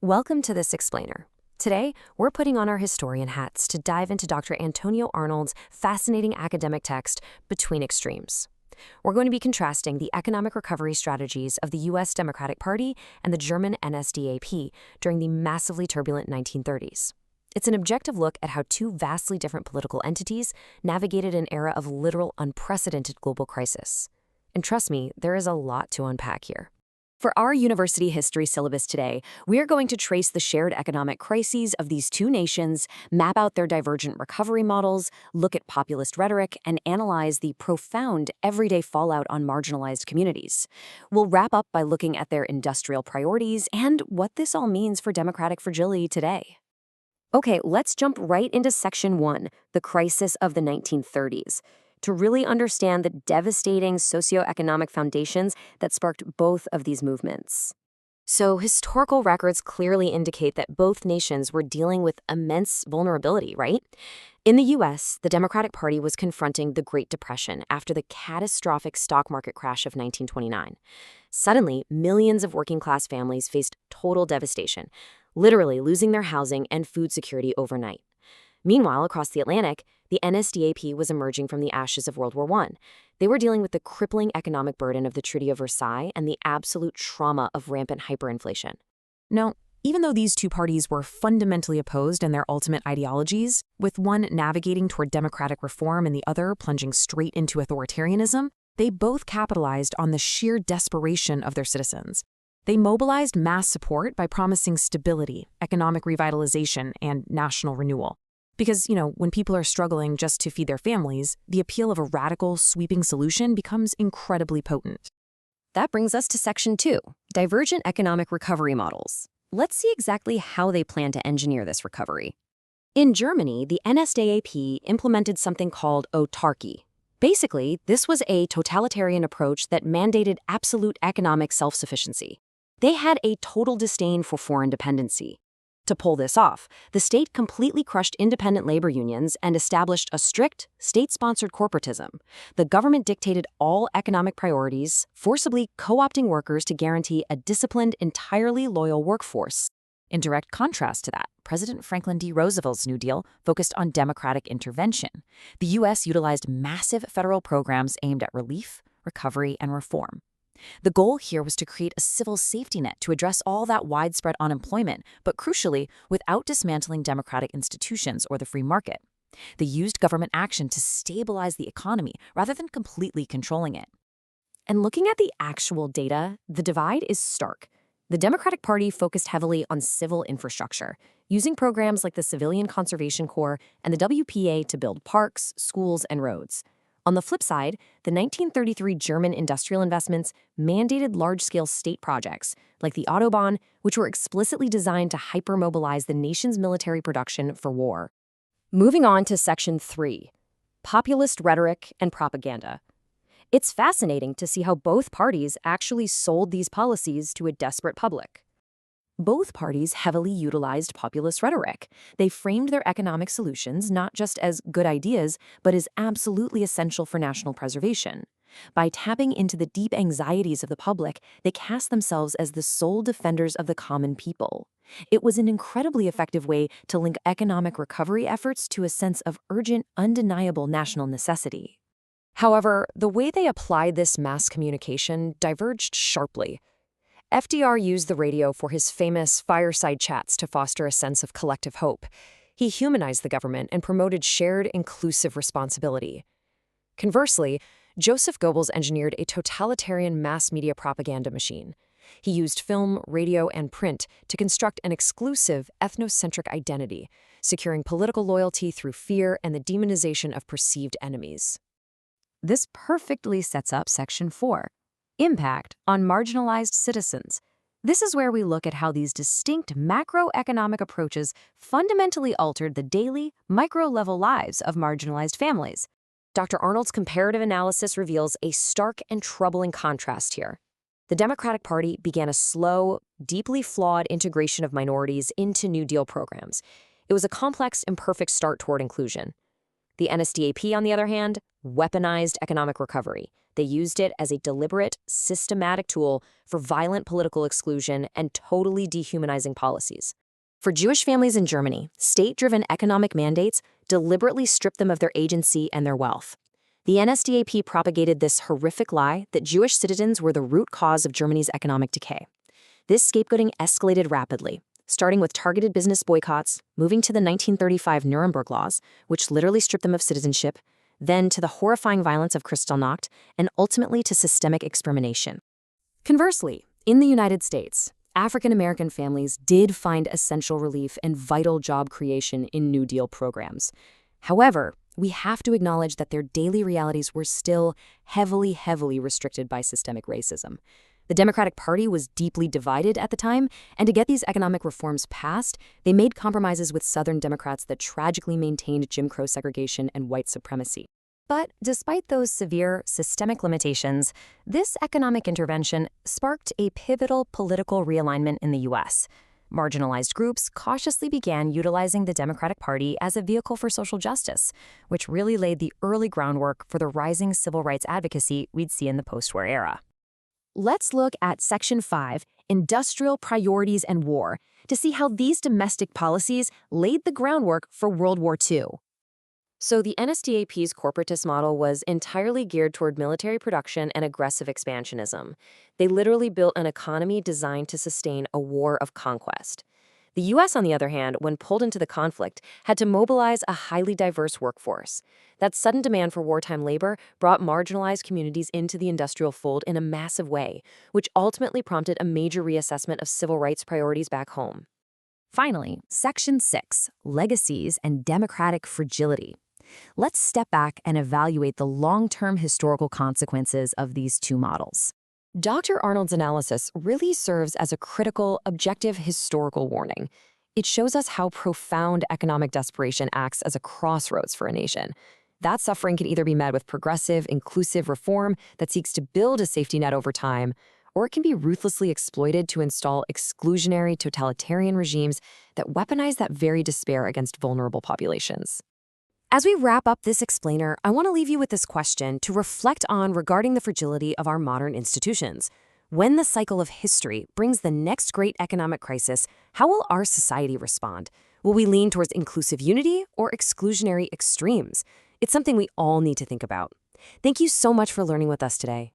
Welcome to this explainer. Today, we're putting on our historian hats to dive into Dr. Antonio Arnold's fascinating academic text, Between Extremes. We're going to be contrasting the economic recovery strategies of the U.S. Democratic Party and the German NSDAP during the massively turbulent 1930s. It's an objective look at how two vastly different political entities navigated an era of literal unprecedented global crisis. And trust me, there is a lot to unpack here. For our university history syllabus today, we are going to trace the shared economic crises of these two nations, map out their divergent recovery models, look at populist rhetoric, and analyze the profound everyday fallout on marginalized communities. We'll wrap up by looking at their industrial priorities and what this all means for democratic fragility today. Okay, let's jump right into Section 1, the crisis of the 1930s. To really understand the devastating socioeconomic foundations that sparked both of these movements. So, historical records clearly indicate that both nations were dealing with immense vulnerability, right? In the U.S., the Democratic Party was confronting the Great Depression after the catastrophic stock market crash of 1929. Suddenly, millions of working-class families faced total devastation, literally losing their housing and food security overnight. Meanwhile, across the Atlantic, the NSDAP was emerging from the ashes of World War I. They were dealing with the crippling economic burden of the Treaty of Versailles and the absolute trauma of rampant hyperinflation. Now, even though these two parties were fundamentally opposed in their ultimate ideologies, with one navigating toward democratic reform and the other plunging straight into authoritarianism, they both capitalized on the sheer desperation of their citizens. They mobilized mass support by promising stability, economic revitalization, and national renewal. Because, when people are struggling just to feed their families, the appeal of a radical, sweeping solution becomes incredibly potent. That brings us to Section 2, divergent economic recovery models. Let's see exactly how they plan to engineer this recovery. In Germany, the NSDAP implemented something called autarky. Basically, this was a totalitarian approach that mandated absolute economic self-sufficiency. They had a total disdain for foreign dependency. To pull this off, the state completely crushed independent labor unions and established a strict, state-sponsored corporatism. The government dictated all economic priorities, forcibly co-opting workers to guarantee a disciplined, entirely loyal workforce. In direct contrast to that, President Franklin D. Roosevelt's New Deal focused on democratic intervention. The U.S. utilized massive federal programs aimed at relief, recovery, and reform. The goal here was to create a civil safety net to address all that widespread unemployment, but crucially, without dismantling democratic institutions or the free market. They used government action to stabilize the economy rather than completely controlling it. And looking at the actual data, the divide is stark. The Democratic Party focused heavily on civil infrastructure, using programs like the Civilian Conservation Corps and the WPA to build parks, schools, and roads. On the flip side, the 1933 German industrial investments mandated large-scale state projects, like the Autobahn, which were explicitly designed to hypermobilize the nation's military production for war. Moving on to Section 3, populist rhetoric and propaganda. It's fascinating to see how both parties actually sold these policies to a desperate public. Both parties heavily utilized populist rhetoric. They framed their economic solutions not just as good ideas, but as absolutely essential for national preservation. By tapping into the deep anxieties of the public, they cast themselves as the sole defenders of the common people. It was an incredibly effective way to link economic recovery efforts to a sense of urgent, undeniable national necessity. However, the way they applied this mass communication diverged sharply. FDR used the radio for his famous fireside chats to foster a sense of collective hope. He humanized the government and promoted shared, inclusive responsibility. Conversely, Joseph Goebbels engineered a totalitarian mass media propaganda machine. He used film, radio, and print to construct an exclusive, ethnocentric identity, securing political loyalty through fear and the demonization of perceived enemies. This perfectly sets up Section 4. Impact on marginalized citizens. This is where we look at how these distinct macroeconomic approaches fundamentally altered the daily, micro-level lives of marginalized families. Dr. Arnold's comparative analysis reveals a stark and troubling contrast here. The Democratic Party began a slow, deeply flawed integration of minorities into New Deal programs. It was a complex, imperfect start toward inclusion. The NSDAP, on the other hand, weaponized economic recovery. They used it as a deliberate, systematic tool for violent political exclusion and totally dehumanizing policies. For Jewish families in Germany, state-driven economic mandates deliberately stripped them of their agency and their wealth. The NSDAP propagated this horrific lie that Jewish citizens were the root cause of Germany's economic decay. This scapegoating escalated rapidly, starting with targeted business boycotts, moving to the 1935 Nuremberg laws, which literally stripped them of citizenship, then to the horrifying violence of Kristallnacht, and ultimately to systemic extermination. Conversely, in the United States, African American families did find essential relief and vital job creation in New Deal programs. However, we have to acknowledge that their daily realities were still heavily restricted by systemic racism. The Democratic Party was deeply divided at the time, and to get these economic reforms passed, they made compromises with Southern Democrats that tragically maintained Jim Crow segregation and white supremacy. But despite those severe systemic limitations, this economic intervention sparked a pivotal political realignment in the U.S. Marginalized groups cautiously began utilizing the Democratic Party as a vehicle for social justice, which really laid the early groundwork for the rising civil rights advocacy we'd see in the post-war era. Let's look at Section 5, Industrial Priorities and War, to see how these domestic policies laid the groundwork for World War II. So the NSDAP's corporatist model was entirely geared toward military production and aggressive expansionism. They literally built an economy designed to sustain a war of conquest. The U.S., on the other hand, when pulled into the conflict, had to mobilize a highly diverse workforce. That sudden demand for wartime labor brought marginalized communities into the industrial fold in a massive way, which ultimately prompted a major reassessment of civil rights priorities back home. Finally, Section 6, Legacies and Democratic Fragility. Let's step back and evaluate the long-term historical consequences of these two models. Dr. Arnold's analysis really serves as a critical, objective historical warning. It shows us how profound economic desperation acts as a crossroads for a nation. That suffering can either be met with progressive, inclusive reform that seeks to build a safety net over time, or it can be ruthlessly exploited to install exclusionary, totalitarian regimes that weaponize that very despair against vulnerable populations. As we wrap up this explainer, I want to leave you with this question to reflect on regarding the fragility of our modern institutions. When the cycle of history brings the next great economic crisis, how will our society respond? Will we lean towards inclusive unity or exclusionary extremes? It's something we all need to think about. Thank you so much for learning with us today.